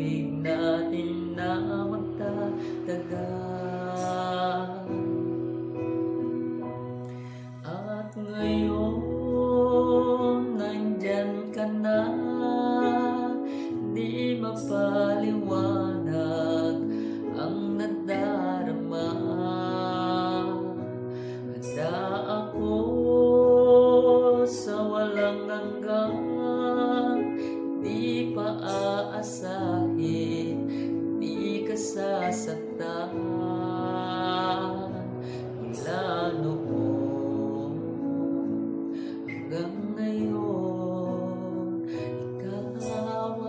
pag-ibig natin na magtatagal. At ngayon, nandyan ka na, di mapaliwanag ang nadarama. Handa ako sa walang hanggan, di pa aasahin, di ka sasaktan. Mula noon hanggang ngayon, ikaw at ako.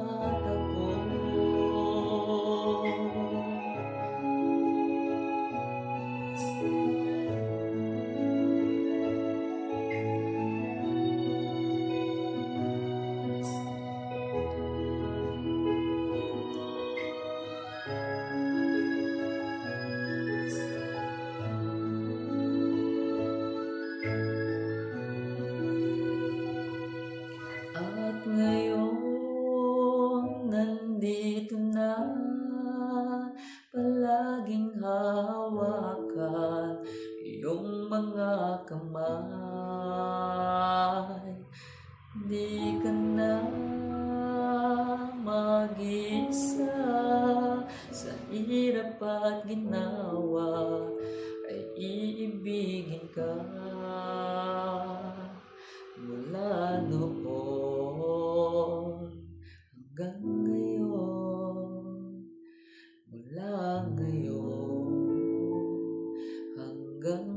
At ngayon, nandito na, palaging hawakan iyong mga kamay. Di ka na mag-isa, sa hirap at ginawa ay iibigin ka. Mula noon hanggang ngayon, mula ngayon hanggang